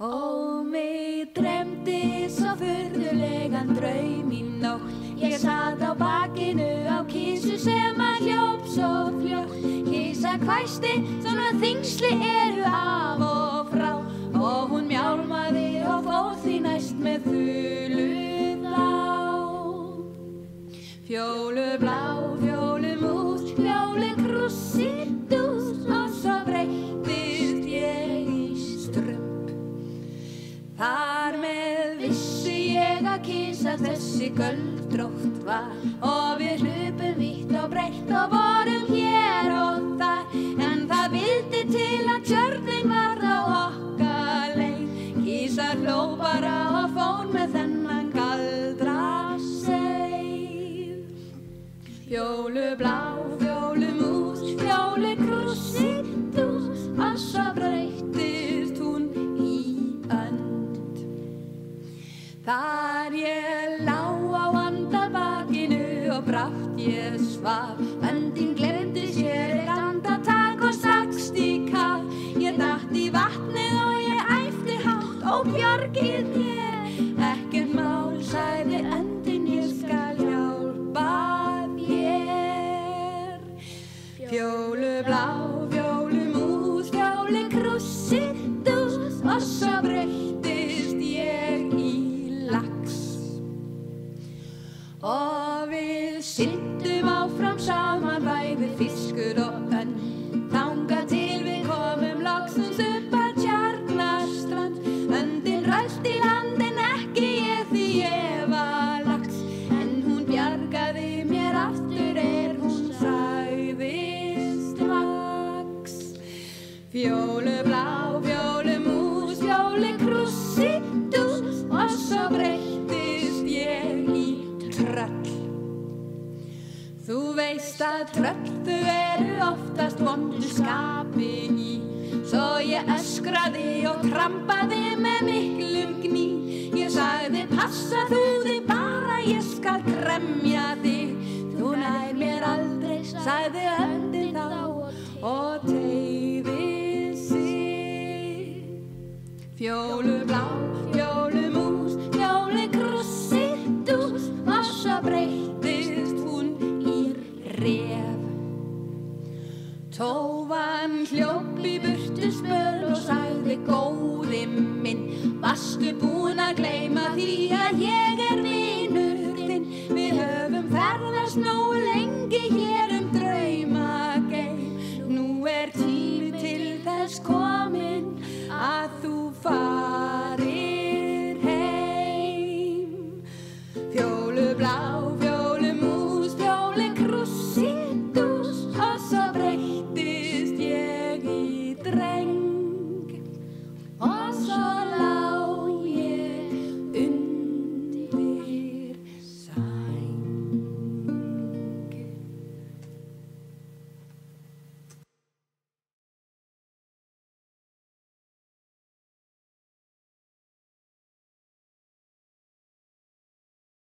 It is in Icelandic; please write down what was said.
Og mig dreymdi svo furðulegan draum í nótt. Ég sat á bakinu á kísu sem að hljóp svo fljótt. Kísa hvæsti, svona þyngsli eru af og frá. Og hún mjálmaði og fór því næst með þululá. Fjólublá, fjólumús, fjólukrússidús. Og svo breyttist ég í strump. Þar með vissi ég að kísa þessi göldrótt var. Og við hlupum vítt og breitt og vorum hér og þar. En það vildi til að tjörnin var á okkar leið. Kísa hló bara og fór með þennan galdraseið. Fjólublá, fjólumús, fjólukrússidús. Og svo breyttist hún í önd. Þar ég lá á andabakinu og brátt ég svaf. Öndin gleymdi sér eitt andartak og stakst í kaf. Ég datt í vatnið og ég æpti hátt: Ó, bjargið mér. Ekkert mál, sagði öndin, ég skal hjálpa þér. Fjólublá, fjólumús, fjólukrússidús. Og svo breyttist ég í lax. Og við syntum áfram saman, bæði fiskur og önn. Þangað til við komum loksins upp að Tjarnarströnd. Öndin ræst í land en ekki ég, því ég var lax. En hún bjargaði mér aftur hún sagði strax. Fjólublá, fjólumús, fjólukrússidús. Og svo breyttist ég í tröll. Þú veist að tröll, þau eru oftast vondu skapi í. Svo ég öskraði og trampaði með miklum gný. Ég sagði: Passa þú þig bara, ég skal kremja þig. Þú nær mér aldrei, sagði öndin þá og teygði sig. Fjólublá, fjólumús, fjólukrússidús. Og svo breyttist hún í ref. Tófan hljóp í burtu spöl og sagði: Góði minn, varstu búin að gleyma því að ég er vinur þinn? Við höfum ferðast nógu lengi